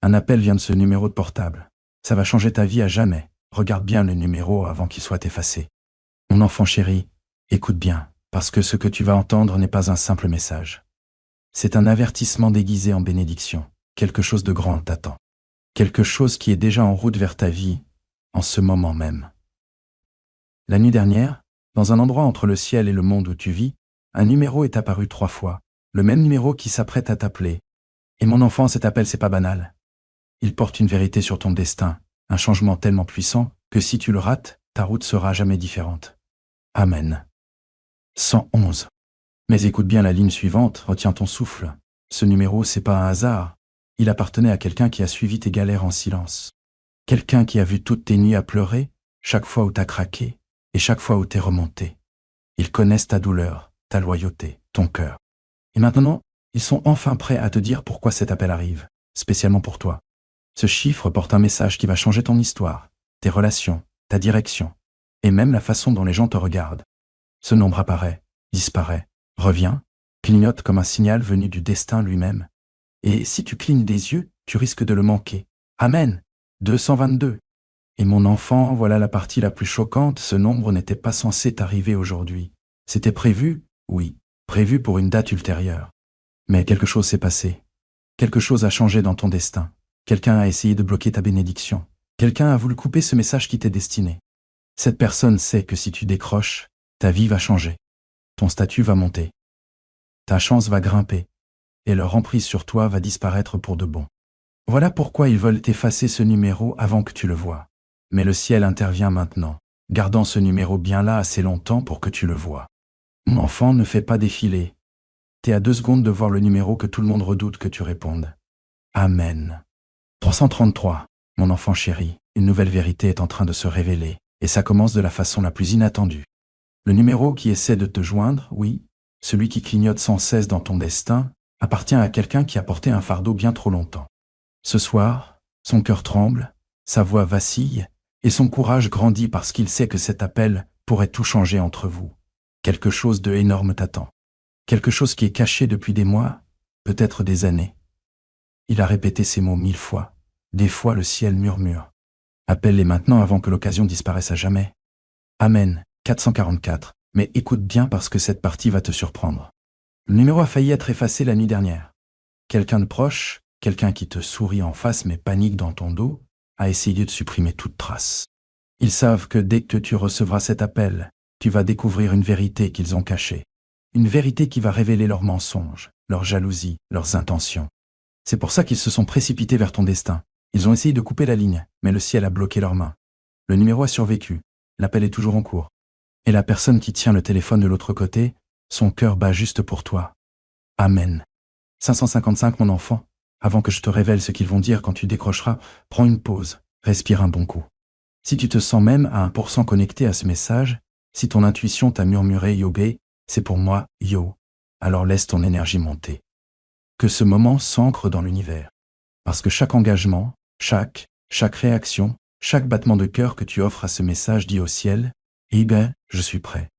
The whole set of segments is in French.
Un appel vient de ce numéro de portable. Ça va changer ta vie à jamais. Regarde bien le numéro avant qu'il soit effacé. Mon enfant chéri, écoute bien, parce que ce que tu vas entendre n'est pas un simple message. C'est un avertissement déguisé en bénédiction. Quelque chose de grand t'attend. Quelque chose qui est déjà en route vers ta vie, en ce moment même. La nuit dernière, dans un endroit entre le ciel et le monde où tu vis, un numéro est apparu 3 fois, le même numéro qui s'apprête à t'appeler. Et mon enfant, cet appel, c'est pas banal. Il porte une vérité sur ton destin, un changement tellement puissant que si tu le rates, ta route sera jamais différente. Amen. 111. Mais écoute bien la ligne suivante, retiens ton souffle. Ce numéro, c'est pas un hasard. Il appartenait à quelqu'un qui a suivi tes galères en silence. Quelqu'un qui a vu toutes tes nuits à pleurer, chaque fois où t'as craqué, et chaque fois où t'es remonté. Ils connaissent ta douleur, ta loyauté, ton cœur. Et maintenant, ils sont enfin prêts à te dire pourquoi cet appel arrive, spécialement pour toi. Ce chiffre porte un message qui va changer ton histoire, tes relations, ta direction, et même la façon dont les gens te regardent. Ce nombre apparaît, disparaît, revient, clignote comme un signal venu du destin lui-même. Et si tu clignes des yeux, tu risques de le manquer. Amen. 222. Et mon enfant, voilà la partie la plus choquante, ce nombre n'était pas censé t'arriver aujourd'hui. C'était prévu, oui, prévu pour une date ultérieure. Mais quelque chose s'est passé. Quelque chose a changé dans ton destin. Quelqu'un a essayé de bloquer ta bénédiction. Quelqu'un a voulu couper ce message qui t'est destiné. Cette personne sait que si tu décroches, ta vie va changer. Ton statut va monter. Ta chance va grimper. Et leur emprise sur toi va disparaître pour de bon. Voilà pourquoi ils veulent effacer ce numéro avant que tu le vois. Mais le ciel intervient maintenant, gardant ce numéro bien là assez longtemps pour que tu le vois. Mon enfant, ne fais pas défiler. T'es à 2 secondes de voir le numéro que tout le monde redoute que tu répondes. Amen. 333. Mon enfant chéri, une nouvelle vérité est en train de se révéler, et ça commence de la façon la plus inattendue. Le numéro qui essaie de te joindre, oui, celui qui clignote sans cesse dans ton destin, appartient à quelqu'un qui a porté un fardeau bien trop longtemps. Ce soir, son cœur tremble, sa voix vacille, et son courage grandit parce qu'il sait que cet appel pourrait tout changer entre vous. Quelque chose de énorme t'attend. Quelque chose qui est caché depuis des mois, peut-être des années. Il a répété ces mots 1000 fois. Des fois, le ciel murmure. Appelle-les maintenant avant que l'occasion disparaisse à jamais. Amen. 444. Mais écoute bien parce que cette partie va te surprendre. Le numéro a failli être effacé la nuit dernière. Quelqu'un de proche, quelqu'un qui te sourit en face mais panique dans ton dos, a essayé de supprimer toute trace. Ils savent que dès que tu recevras cet appel, tu vas découvrir une vérité qu'ils ont cachée. Une vérité qui va révéler leurs mensonges, leurs jalousies, leurs intentions. C'est pour ça qu'ils se sont précipités vers ton destin. Ils ont essayé de couper la ligne, mais le ciel a bloqué leurs mains. Le numéro a survécu. L'appel est toujours en cours. Et la personne qui tient le téléphone de l'autre côté, son cœur bat juste pour toi. Amen. 555, mon enfant. Avant que je te révèle ce qu'ils vont dire quand tu décrocheras, prends une pause, respire un bon coup. Si tu te sens même à 1% connecté à ce message, si ton intuition t'a murmuré « Yobé », c'est pour moi « Yo ». Alors laisse ton énergie monter. Que ce moment s'ancre dans l'univers. Parce que chaque engagement, chaque réaction, chaque battement de cœur que tu offres à ce message dit au ciel « Eh ben, je suis prêt ».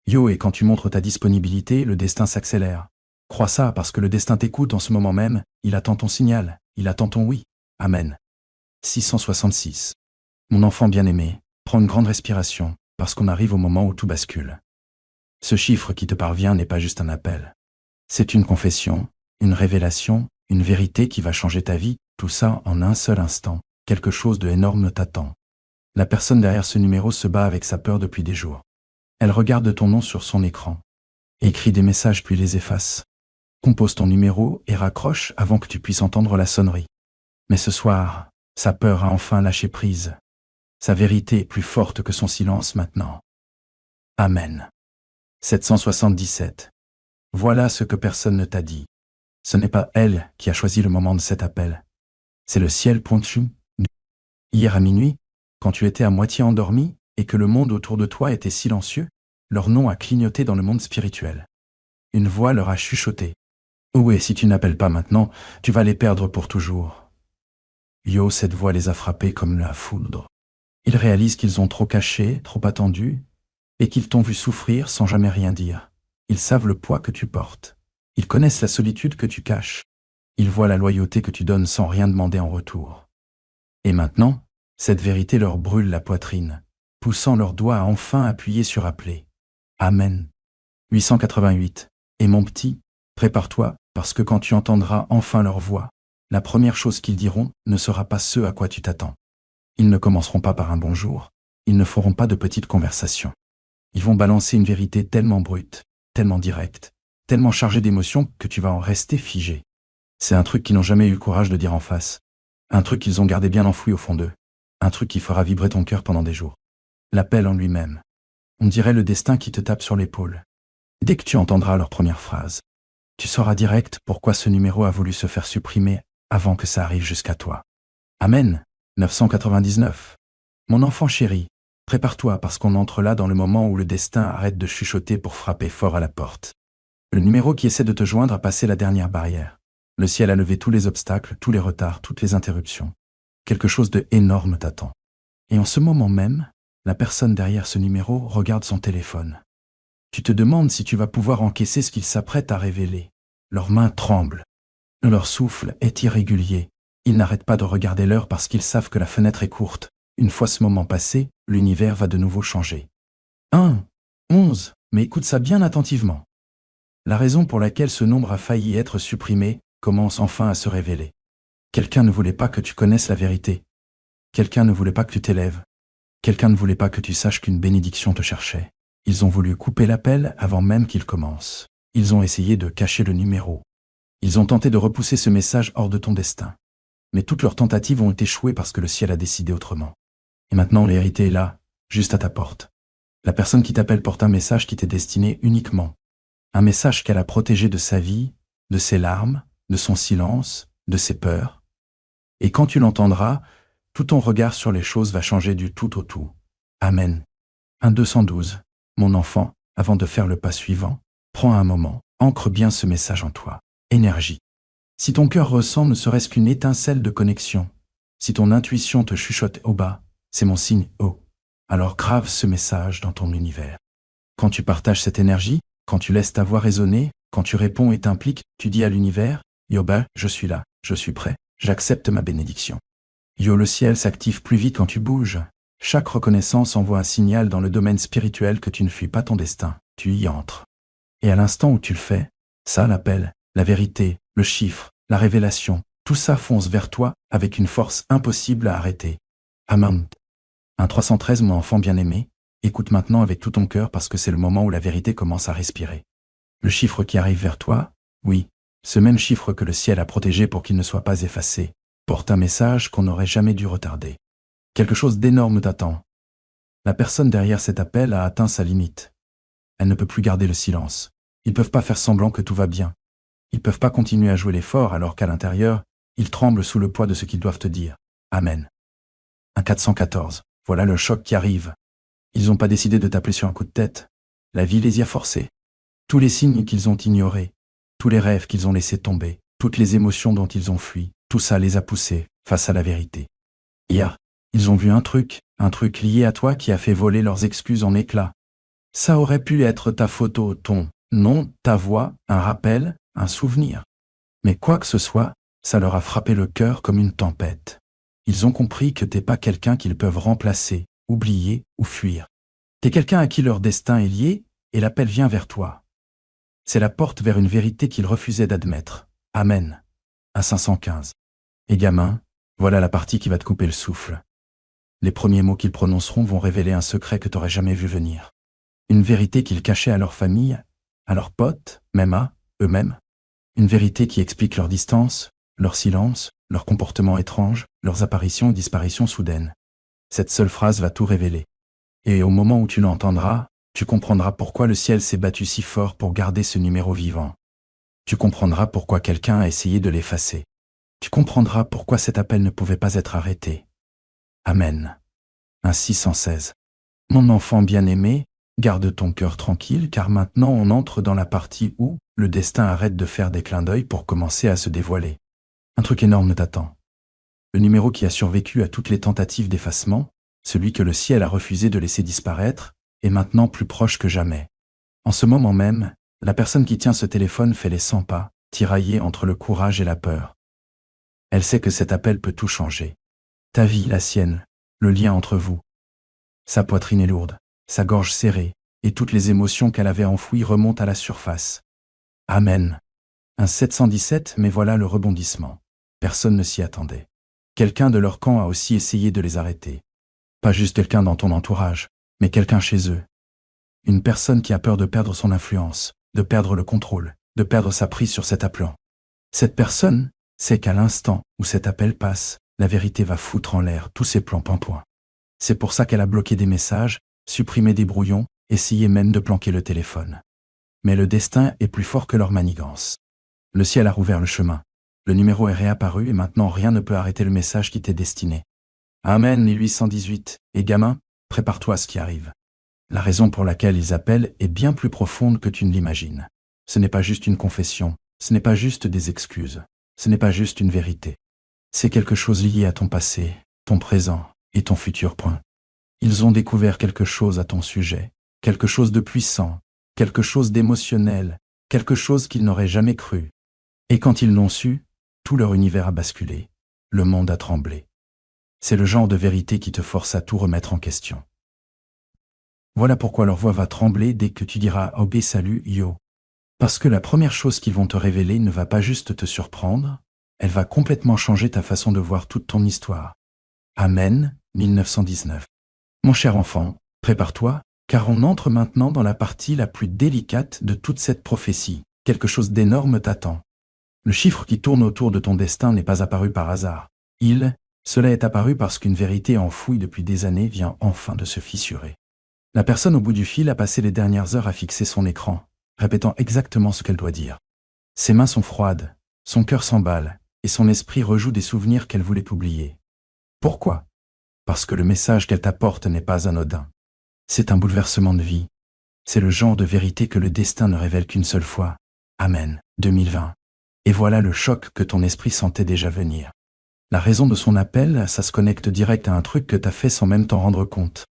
Yo, et quand tu montres ta disponibilité, le destin s'accélère. Crois ça parce que le destin t'écoute en ce moment même, il attend ton signal, il attend ton oui. Amen. 666. Mon enfant bien-aimé, prends une grande respiration, parce qu'on arrive au moment où tout bascule. Ce chiffre qui te parvient n'est pas juste un appel. C'est une confession, une révélation, une vérité qui va changer ta vie, tout ça en un seul instant. Quelque chose de énorme t'attend. La personne derrière ce numéro se bat avec sa peur depuis des jours. Elle regarde ton nom sur son écran, écrit des messages puis les efface. Compose ton numéro et raccroche avant que tu puisses entendre la sonnerie. Mais ce soir, sa peur a enfin lâché prise. Sa vérité est plus forte que son silence maintenant. Amen. 777. Voilà ce que personne ne t'a dit. Ce n'est pas elle qui a choisi le moment de cet appel. C'est le ciel pointu. Hier à minuit, quand tu étais à moitié endormi et que le monde autour de toi était silencieux, leur nom a clignoté dans le monde spirituel. Une voix leur a chuchoté. Oui, si tu n'appelles pas maintenant, tu vas les perdre pour toujours. Yo, cette voix les a frappés comme la foudre. Ils réalisent qu'ils ont trop caché, trop attendu, et qu'ils t'ont vu souffrir sans jamais rien dire. Ils savent le poids que tu portes. Ils connaissent la solitude que tu caches. Ils voient la loyauté que tu donnes sans rien demander en retour. Et maintenant, cette vérité leur brûle la poitrine, poussant leurs doigts à enfin appuyer sur appeler. Amen. 888. Et mon petit, prépare-toi, parce que quand tu entendras enfin leur voix, la première chose qu'ils diront ne sera pas ce à quoi tu t'attends. Ils ne commenceront pas par un bonjour, ils ne feront pas de petites conversations. Ils vont balancer une vérité tellement brute, tellement directe, tellement chargée d'émotions que tu vas en rester figé. C'est un truc qu'ils n'ont jamais eu le courage de dire en face. Un truc qu'ils ont gardé bien enfoui au fond d'eux. Un truc qui fera vibrer ton cœur pendant des jours. L'appel en lui-même. On dirait le destin qui te tape sur l'épaule. Dès que tu entendras leur première phrase, tu sauras direct pourquoi ce numéro a voulu se faire supprimer avant que ça arrive jusqu'à toi. Amen. 999. Mon enfant chéri, prépare-toi parce qu'on entre là dans le moment où le destin arrête de chuchoter pour frapper fort à la porte. Le numéro qui essaie de te joindre a passé la dernière barrière. Le ciel a levé tous les obstacles, tous les retards, toutes les interruptions. Quelque chose de énorme t'attend. Et en ce moment même, la personne derrière ce numéro regarde son téléphone. Tu te demandes si tu vas pouvoir encaisser ce qu'ils s'apprêtent à révéler. Leurs mains tremblent. Leur souffle est irrégulier. Ils n'arrêtent pas de regarder l'heure parce qu'ils savent que la fenêtre est courte. Une fois ce moment passé, l'univers va de nouveau changer. 11. Mais écoute ça bien attentivement. La raison pour laquelle ce nombre a failli être supprimé commence enfin à se révéler. Quelqu'un ne voulait pas que tu connaisses la vérité. Quelqu'un ne voulait pas que tu t'élèves. Quelqu'un ne voulait pas que tu saches qu'une bénédiction te cherchait. Ils ont voulu couper l'appel avant même qu'il commence. Ils ont essayé de cacher le numéro. Ils ont tenté de repousser ce message hors de ton destin. Mais toutes leurs tentatives ont échoué parce que le ciel a décidé autrement. Et maintenant, la vérité est là, juste à ta porte. La personne qui t'appelle porte un message qui t'est destiné uniquement. Un message qu'elle a protégé de sa vie, de ses larmes, de son silence, de ses peurs. Et quand tu l'entendras, tout ton regard sur les choses va changer du tout au tout. Amen. 212. Mon enfant, avant de faire le pas suivant, prends un moment, ancre bien ce message en toi. Énergie. Si ton cœur ressent ne serait-ce qu'une étincelle de connexion, si ton intuition te chuchote au bas, c'est mon signe haut. Alors grave ce message dans ton univers. Quand tu partages cette énergie, quand tu laisses ta voix résonner, quand tu réponds et t'impliques, tu dis à l'univers, Yoba, je suis là, je suis prêt, j'accepte ma bénédiction. Yo, le ciel s'active plus vite quand tu bouges. Chaque reconnaissance envoie un signal dans le domaine spirituel que tu ne fuis pas ton destin, tu y entres. Et à l'instant où tu le fais, ça l'appel, la vérité, le chiffre, la révélation, tout ça fonce vers toi avec une force impossible à arrêter. Amen. 313, mon enfant bien-aimé, écoute maintenant avec tout ton cœur parce que c'est le moment où la vérité commence à respirer. Le chiffre qui arrive vers toi, oui, ce même chiffre que le ciel a protégé pour qu'il ne soit pas effacé, porte un message qu'on n'aurait jamais dû retarder. Quelque chose d'énorme t'attend. La personne derrière cet appel a atteint sa limite. Elle ne peut plus garder le silence. Ils ne peuvent pas faire semblant que tout va bien. Ils ne peuvent pas continuer à jouer les forts alors qu'à l'intérieur, ils tremblent sous le poids de ce qu'ils doivent te dire. Amen. 414. Voilà le choc qui arrive. Ils n'ont pas décidé de t'appeler sur un coup de tête. La vie les y a forcés. Tous les signes qu'ils ont ignorés, tous les rêves qu'ils ont laissés tomber, toutes les émotions dont ils ont fui, tout ça les a poussés face à la vérité. Hier, ils ont vu un truc lié à toi qui a fait voler leurs excuses en éclats. Ça aurait pu être ta photo, ton nom, ta voix, un rappel, un souvenir. Mais quoi que ce soit, ça leur a frappé le cœur comme une tempête. Ils ont compris que t'es pas quelqu'un qu'ils peuvent remplacer, oublier ou fuir. T'es quelqu'un à qui leur destin est lié et l'appel vient vers toi. C'est la porte vers une vérité qu'ils refusaient d'admettre. Amen. 515. Et gamin, voilà la partie qui va te couper le souffle. Les premiers mots qu'ils prononceront vont révéler un secret que t'aurais jamais vu venir. Une vérité qu'ils cachaient à leur famille, à leurs potes, même à eux-mêmes. Une vérité qui explique leur distance, leur silence, leur comportement étrange, leurs apparitions et disparitions soudaines. Cette seule phrase va tout révéler. Et au moment où tu l'entendras, tu comprendras pourquoi le ciel s'est battu si fort pour garder ce numéro vivant. Tu comprendras pourquoi quelqu'un a essayé de l'effacer. Tu comprendras pourquoi cet appel ne pouvait pas être arrêté. Amen. 616. Mon enfant bien-aimé, garde ton cœur tranquille car maintenant on entre dans la partie où le destin arrête de faire des clins d'œil pour commencer à se dévoiler. Un truc énorme t'attend. Le numéro qui a survécu à toutes les tentatives d'effacement, celui que le ciel a refusé de laisser disparaître, est maintenant plus proche que jamais. En ce moment même, la personne qui tient ce téléphone fait les 100 pas, tiraillée entre le courage et la peur. Elle sait que cet appel peut tout changer. Ta vie, la sienne, le lien entre vous. Sa poitrine est lourde, sa gorge serrée, et toutes les émotions qu'elle avait enfouies remontent à la surface. Amen. Un 717, mais voilà le rebondissement. Personne ne s'y attendait. Quelqu'un de leur camp a aussi essayé de les arrêter. Pas juste quelqu'un dans ton entourage, mais quelqu'un chez eux. Une personne qui a peur de perdre son influence, de perdre le contrôle, de perdre sa prise sur cet appelant. Cette personne sait qu'à l'instant où cet appel passe, la vérité va foutre en l'air tous ses plans point. C'est pour ça qu'elle a bloqué des messages, supprimé des brouillons, essayé même de planquer le téléphone. Mais le destin est plus fort que leur manigance. Le ciel a rouvert le chemin. Le numéro est réapparu et maintenant rien ne peut arrêter le message qui t'est destiné. Amen 1818. Et gamin, prépare-toi à ce qui arrive. La raison pour laquelle ils appellent est bien plus profonde que tu ne l'imagines. Ce n'est pas juste une confession, ce n'est pas juste des excuses, ce n'est pas juste une vérité. C'est quelque chose lié à ton passé, ton présent et ton futur point. Ils ont découvert quelque chose à ton sujet, quelque chose de puissant, quelque chose d'émotionnel, quelque chose qu'ils n'auraient jamais cru. Et quand ils l'ont su, tout leur univers a basculé, le monde a tremblé. C'est le genre de vérité qui te force à tout remettre en question. Voilà pourquoi leur voix va trembler dès que tu diras « Ok, salut, yo ». Parce que la première chose qu'ils vont te révéler ne va pas juste te surprendre, elle va complètement changer ta façon de voir toute ton histoire. Amen, 1919. Mon cher enfant, prépare-toi, car on entre maintenant dans la partie la plus délicate de toute cette prophétie. Quelque chose d'énorme t'attend. Le chiffre qui tourne autour de ton destin n'est pas apparu par hasard. Cela est apparu parce qu'une vérité enfouie depuis des années vient enfin de se fissurer. La personne au bout du fil a passé les dernières heures à fixer son écran, répétant exactement ce qu'elle doit dire. Ses mains sont froides, son cœur s'emballe, et son esprit rejoue des souvenirs qu'elle voulait oublier. Pourquoi? Parce que le message qu'elle t'apporte n'est pas anodin. C'est un bouleversement de vie. C'est le genre de vérité que le destin ne révèle qu'une seule fois. Amen, 2020. Et voilà le choc que ton esprit sentait déjà venir. La raison de son appel, ça se connecte direct à un truc que t'as fait sans même t'en rendre compte.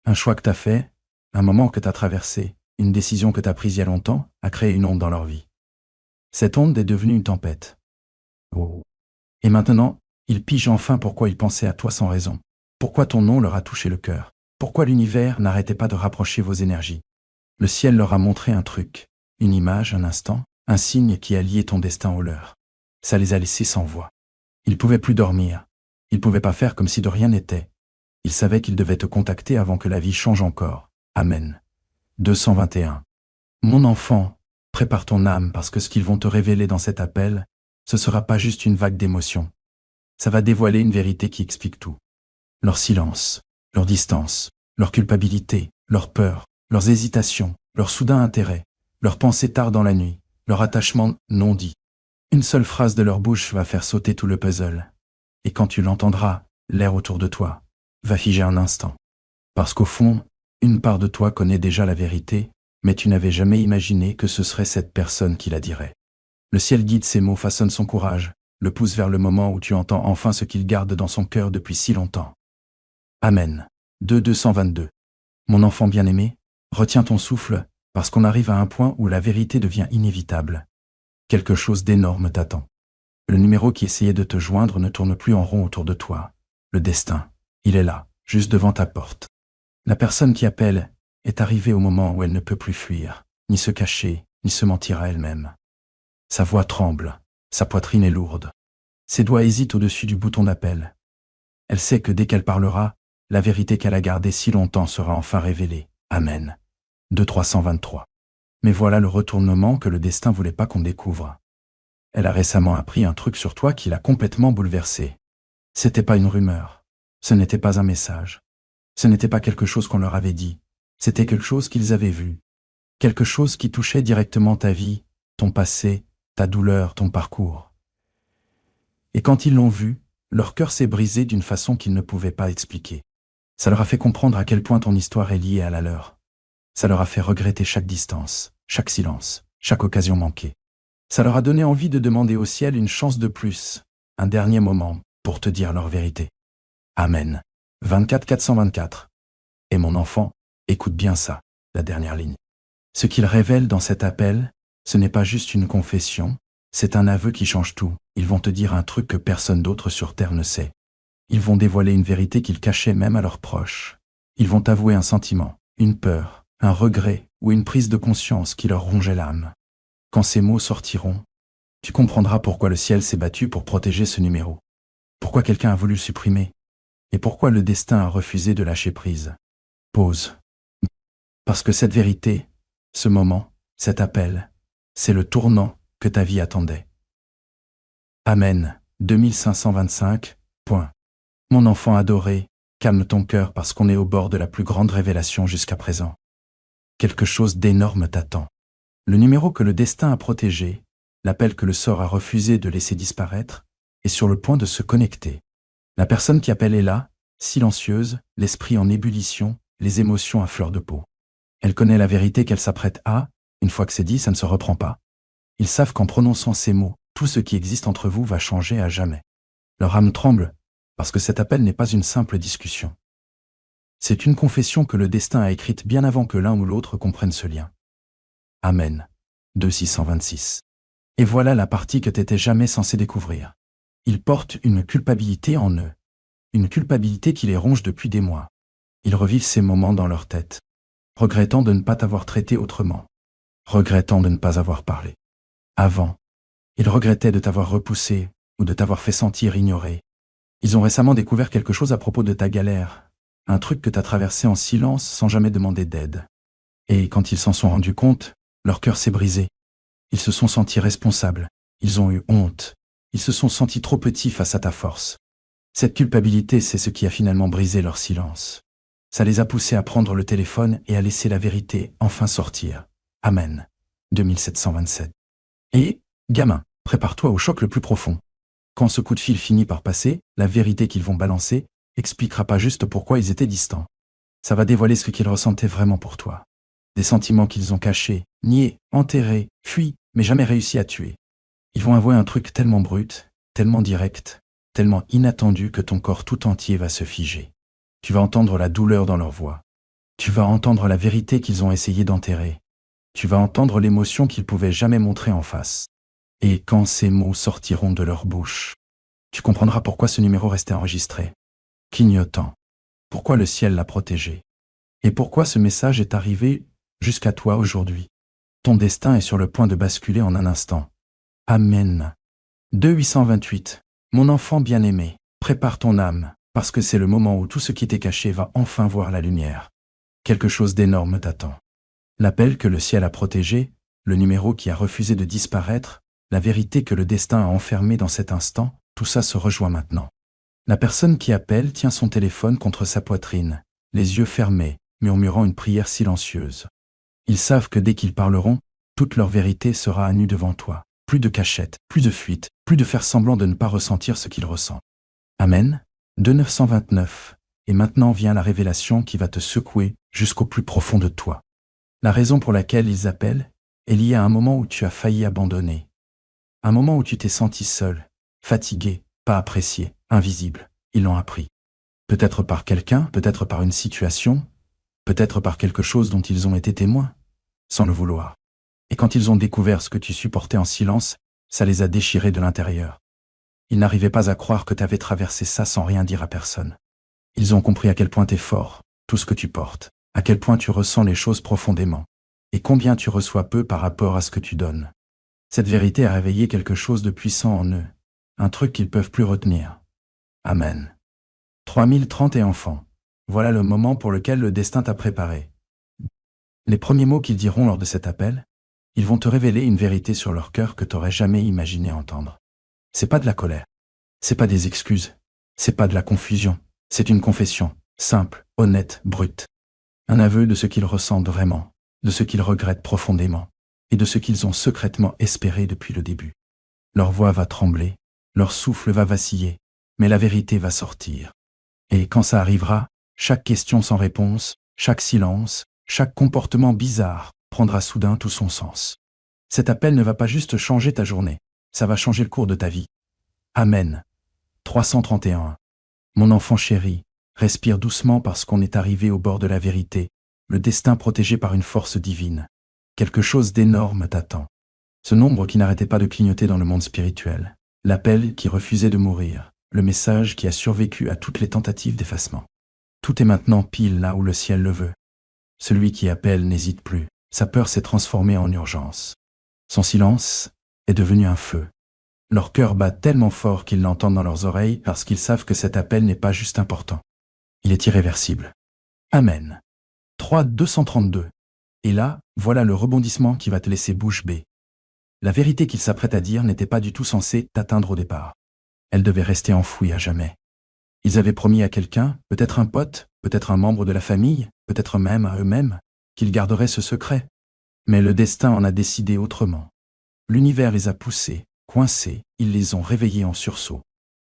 Un choix que t'as fait, un moment que t'as traversé, une décision que t'as prise il y a longtemps, a créé une onde dans leur vie. Cette onde est devenue une tempête. Oh. Et maintenant, ils pigent enfin pourquoi ils pensaient à toi sans raison. Pourquoi ton nom leur a touché le cœur. Pourquoi l'univers n'arrêtait pas de rapprocher vos énergies. Le ciel leur a montré un truc, une image, un instant, un signe qui a lié ton destin au leur. Ça les a laissés sans voix. Ils pouvaient plus dormir. Ils pouvaient pas faire comme si de rien n'était. Ils savaient qu'ils devaient te contacter avant que la vie change encore. Amen. 221. Mon enfant, prépare ton âme parce que ce qu'ils vont te révéler dans cet appel, ce sera pas juste une vague d'émotions. Ça va dévoiler une vérité qui explique tout. Leur silence, leur distance, leur culpabilité, leur peur, leurs hésitations, leur soudain intérêt, leurs pensées tard dans la nuit, leur attachement non dit. Une seule phrase de leur bouche va faire sauter tout le puzzle. Et quand tu l'entendras, l'air autour de toi va figer un instant. Parce qu'au fond, une part de toi connaît déjà la vérité, mais tu n'avais jamais imaginé que ce serait cette personne qui la dirait. Le ciel guide ces mots, façonne son courage, le pousse vers le moment où tu entends enfin ce qu'il garde dans son cœur depuis si longtemps. Amen. 222. Mon enfant bien-aimé, retiens ton souffle, parce qu'on arrive à un point où la vérité devient inévitable. Quelque chose d'énorme t'attend. Le numéro qui essayait de te joindre ne tourne plus en rond autour de toi. Le destin, il est là, juste devant ta porte. La personne qui appelle est arrivée au moment où elle ne peut plus fuir, ni se cacher, ni se mentir à elle-même. Sa voix tremble, sa poitrine est lourde. Ses doigts hésitent au-dessus du bouton d'appel. Elle sait que dès qu'elle parlera, la vérité qu'elle a gardée si longtemps sera enfin révélée. Amen. 2323. Mais voilà le retournement que le destin voulait pas qu'on découvre. Elle a récemment appris un truc sur toi qui l'a complètement bouleversée. C'était pas une rumeur. Ce n'était pas un message. Ce n'était pas quelque chose qu'on leur avait dit. C'était quelque chose qu'ils avaient vu. Quelque chose qui touchait directement ta vie, ton passé, ta douleur, ton parcours. Et quand ils l'ont vu, leur cœur s'est brisé d'une façon qu'ils ne pouvaient pas expliquer. Ça leur a fait comprendre à quel point ton histoire est liée à la leur. Ça leur a fait regretter chaque distance, chaque silence, chaque occasion manquée. Ça leur a donné envie de demander au ciel une chance de plus, un dernier moment, pour te dire leur vérité. Amen. 24424. Et mon enfant, écoute bien ça, la dernière ligne. Ce qu'il révèle dans cet appel, ce n'est pas juste une confession, C'est un aveu qui change tout. Ils vont te dire un truc que personne d'autre sur Terre ne sait. Ils vont dévoiler une vérité qu'ils cachaient même à leurs proches. Ils vont t'avouer un sentiment, une peur, un regret ou une prise de conscience qui leur rongeait l'âme. Quand ces mots sortiront, tu comprendras pourquoi le ciel s'est battu pour protéger ce numéro. Pourquoi quelqu'un a voulu le supprimer. Et pourquoi le destin a refusé de lâcher prise. Pause. Parce que cette vérité, ce moment, cet appel, c'est le tournant que ta vie attendait. Amen. 2525. Point. Mon enfant adoré, calme ton cœur parce qu'on est au bord de la plus grande révélation jusqu'à présent. Quelque chose d'énorme t'attend. Le numéro que le destin a protégé, l'appel que le sort a refusé de laisser disparaître, est sur le point de se connecter. La personne qui appelle est là, silencieuse, l'esprit en ébullition, les émotions à fleur de peau. Elle connaît la vérité qu'elle s'apprête à, une fois que c'est dit, ça ne se reprend pas. Ils savent qu'en prononçant ces mots, tout ce qui existe entre vous va changer à jamais. Leur âme tremble, parce que cet appel n'est pas une simple discussion. C'est une confession que le destin a écrite bien avant que l'un ou l'autre comprenne ce lien. Amen. 2626. Et voilà la partie que t'étais jamais censé découvrir. Ils portent une culpabilité en eux. Une culpabilité qui les ronge depuis des mois. Ils revivent ces moments dans leur tête, regrettant de ne pas t'avoir traité autrement, regrettant de ne pas avoir parlé. Avant, ils regrettaient de t'avoir repoussé ou de t'avoir fait sentir ignoré. Ils ont récemment découvert quelque chose à propos de ta galère, un truc que t'as traversé en silence sans jamais demander d'aide. Et quand ils s'en sont rendus compte, leur cœur s'est brisé. Ils se sont sentis responsables, ils ont eu honte, ils se sont sentis trop petits face à ta force. Cette culpabilité, c'est ce qui a finalement brisé leur silence. Ça les a poussés à prendre le téléphone et à laisser la vérité enfin sortir. Amen. 2727. Et, gamin, prépare-toi au choc le plus profond. Quand ce coup de fil finit par passer, la vérité qu'ils vont balancer expliquera pas juste pourquoi ils étaient distants. Ça va dévoiler ce qu'ils ressentaient vraiment pour toi. Des sentiments qu'ils ont cachés, niés, enterrés, fuis, mais jamais réussi à tuer. Ils vont avouer un truc tellement brut, tellement direct, tellement inattendu que ton corps tout entier va se figer. Tu vas entendre la douleur dans leur voix. Tu vas entendre la vérité qu'ils ont essayé d'enterrer. Tu vas entendre l'émotion qu'ils pouvaient jamais montrer en face. Et quand ces mots sortiront de leur bouche, tu comprendras pourquoi ce numéro restait enregistré, clignotant, pourquoi le ciel l'a protégé, et pourquoi ce message est arrivé jusqu'à toi aujourd'hui. Ton destin est sur le point de basculer en un instant. Amen. 2828. Mon enfant bien-aimé, prépare ton âme, parce que c'est le moment où tout ce qui t'est caché va enfin voir la lumière. Quelque chose d'énorme t'attend. L'appel que le ciel a protégé, le numéro qui a refusé de disparaître, la vérité que le destin a enfermée dans cet instant, tout ça se rejoint maintenant. La personne qui appelle tient son téléphone contre sa poitrine, les yeux fermés, murmurant une prière silencieuse. Ils savent que dès qu'ils parleront, toute leur vérité sera à nu devant toi. Plus de cachette, plus de fuite, plus de faire semblant de ne pas ressentir ce qu'ils ressentent. Amen. 2929. Et maintenant vient la révélation qui va te secouer jusqu'au plus profond de toi. La raison pour laquelle ils appellent est liée à un moment où tu as failli abandonner. Un moment où tu t'es senti seul, fatigué, pas apprécié, invisible. Ils l'ont appris. Peut-être par quelqu'un, peut-être par une situation, peut-être par quelque chose dont ils ont été témoins, sans le vouloir. Et quand ils ont découvert ce que tu supportais en silence, ça les a déchirés de l'intérieur. Ils n'arrivaient pas à croire que tu avais traversé ça sans rien dire à personne. Ils ont compris à quel point t'es fort, tout ce que tu portes, à quel point tu ressens les choses profondément, et combien tu reçois peu par rapport à ce que tu donnes. Cette vérité a réveillé quelque chose de puissant en eux, un truc qu'ils peuvent plus retenir. Amen. 3030 et enfants. Voilà le moment pour lequel le destin t'a préparé. Les premiers mots qu'ils diront lors de cet appel, ils vont te révéler une vérité sur leur cœur que t'aurais jamais imaginé entendre. C'est pas de la colère. C'est pas des excuses. C'est pas de la confusion. C'est une confession, simple, honnête, brute. Un aveu de ce qu'ils ressentent vraiment, de ce qu'ils regrettent profondément, et de ce qu'ils ont secrètement espéré depuis le début. Leur voix va trembler, leur souffle va vaciller, mais la vérité va sortir. Et quand ça arrivera, chaque question sans réponse, chaque silence, chaque comportement bizarre prendra soudain tout son sens. Cet appel ne va pas juste changer ta journée, ça va changer le cours de ta vie. Amen. 331. Mon enfant chéri, respire doucement parce qu'on est arrivé au bord de la vérité, le destin protégé par une force divine. Quelque chose d'énorme t'attend. Ce nombre qui n'arrêtait pas de clignoter dans le monde spirituel. L'appel qui refusait de mourir. Le message qui a survécu à toutes les tentatives d'effacement. Tout est maintenant pile là où le ciel le veut. Celui qui appelle n'hésite plus. Sa peur s'est transformée en urgence. Son silence est devenu un feu. Leur cœur bat tellement fort qu'ils l'entendent dans leurs oreilles parce qu'ils savent que cet appel n'est pas juste important. Il est irréversible. Amen. 3:232. Et là, voilà le rebondissement qui va te laisser bouche bée. La vérité qu'il s'apprête à dire n'était pas du tout censée t'atteindre au départ. Elle devait rester enfouie à jamais. Ils avaient promis à quelqu'un, peut-être un pote, peut-être un membre de la famille, peut-être même à eux-mêmes, qu'ils garderaient ce secret. Mais le destin en a décidé autrement. L'univers les a poussés, coincés, ils les ont réveillés en sursaut.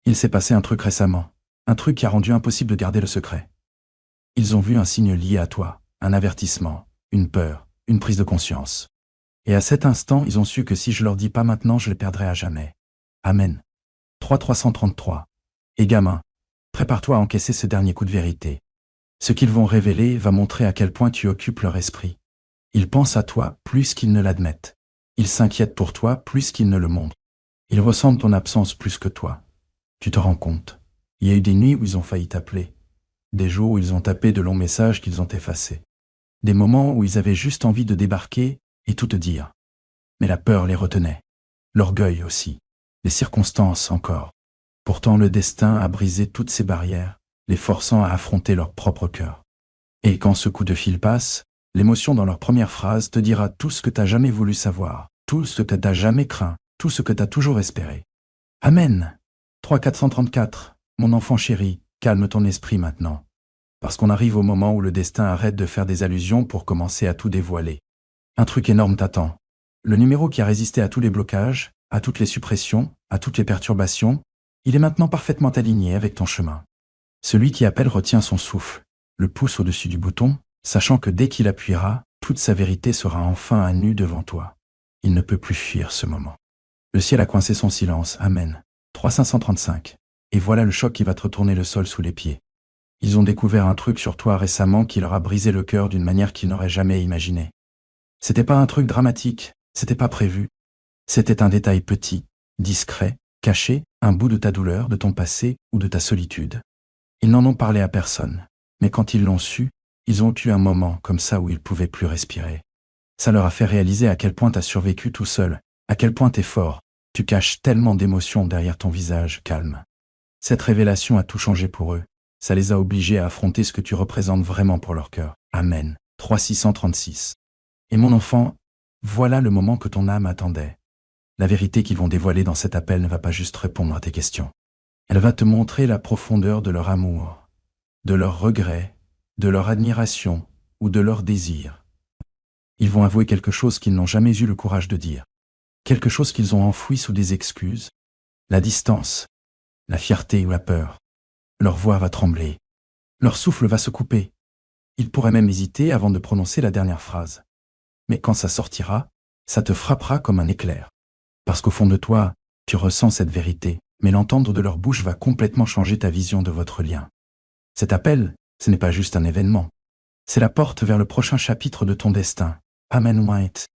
Il s'est passé un truc récemment, un truc qui a rendu impossible de garder le secret. Ils ont vu un signe lié à toi, un avertissement, une peur, une prise de conscience. Et à cet instant, ils ont su que si je leur dis pas maintenant, je les perdrai à jamais. Amen. 3:333. Et gamin, prépare-toi à encaisser ce dernier coup de vérité. Ce qu'ils vont révéler va montrer à quel point tu occupes leur esprit. Ils pensent à toi plus qu'ils ne l'admettent. Ils s'inquiètent pour toi plus qu'ils ne le montrent. Ils ressentent ton absence plus que toi. Tu te rends compte. Il y a eu des nuits où ils ont failli t'appeler. Des jours où ils ont tapé de longs messages qu'ils ont effacés. Des moments où ils avaient juste envie de débarquer et tout te dire. Mais la peur les retenait. L'orgueil aussi. Les circonstances encore. Pourtant le destin a brisé toutes ces barrières, les forçant à affronter leur propre cœur. Et quand ce coup de fil passe, l'émotion dans leur première phrase te dira tout ce que t'as jamais voulu savoir, tout ce que t'as jamais craint, tout ce que t'as toujours espéré. Amen. 3:434. Mon enfant chéri, calme ton esprit maintenant. Parce qu'on arrive au moment où le destin arrête de faire des allusions pour commencer à tout dévoiler. Un truc énorme t'attend. Le numéro qui a résisté à tous les blocages, à toutes les suppressions, à toutes les perturbations, il est maintenant parfaitement aligné avec ton chemin. Celui qui appelle retient son souffle, le pouce au-dessus du bouton, sachant que dès qu'il appuiera, toute sa vérité sera enfin à nu devant toi. Il ne peut plus fuir ce moment. Le ciel a coincé son silence. Amen. 3:535. Et voilà le choc qui va te retourner le sol sous les pieds. Ils ont découvert un truc sur toi récemment qui leur a brisé le cœur d'une manière qu'ils n'auraient jamais imaginée. C'était pas un truc dramatique, c'était pas prévu. C'était un détail petit, discret, caché, un bout de ta douleur, de ton passé ou de ta solitude. Ils n'en ont parlé à personne, mais quand ils l'ont su, ils ont eu un moment comme ça où ils pouvaient plus respirer. Ça leur a fait réaliser à quel point t'as survécu tout seul, à quel point t'es fort, tu caches tellement d'émotions derrière ton visage calme. Cette révélation a tout changé pour eux. Ça les a obligés à affronter ce que tu représentes vraiment pour leur cœur. Amen. 3:636. Et mon enfant, voilà le moment que ton âme attendait. La vérité qu'ils vont dévoiler dans cet appel ne va pas juste répondre à tes questions. Elle va te montrer la profondeur de leur amour, de leurs regrets, de leur admiration ou de leur désir. Ils vont avouer quelque chose qu'ils n'ont jamais eu le courage de dire. Quelque chose qu'ils ont enfoui sous des excuses. La distance, la fierté ou la peur. Leur voix va trembler. Leur souffle va se couper. Ils pourraient même hésiter avant de prononcer la dernière phrase. Mais quand ça sortira, ça te frappera comme un éclair. Parce qu'au fond de toi, tu ressens cette vérité, mais l'entendre de leur bouche va complètement changer ta vision de votre lien. Cet appel, ce n'est pas juste un événement. C'est la porte vers le prochain chapitre de ton destin. Amen. White.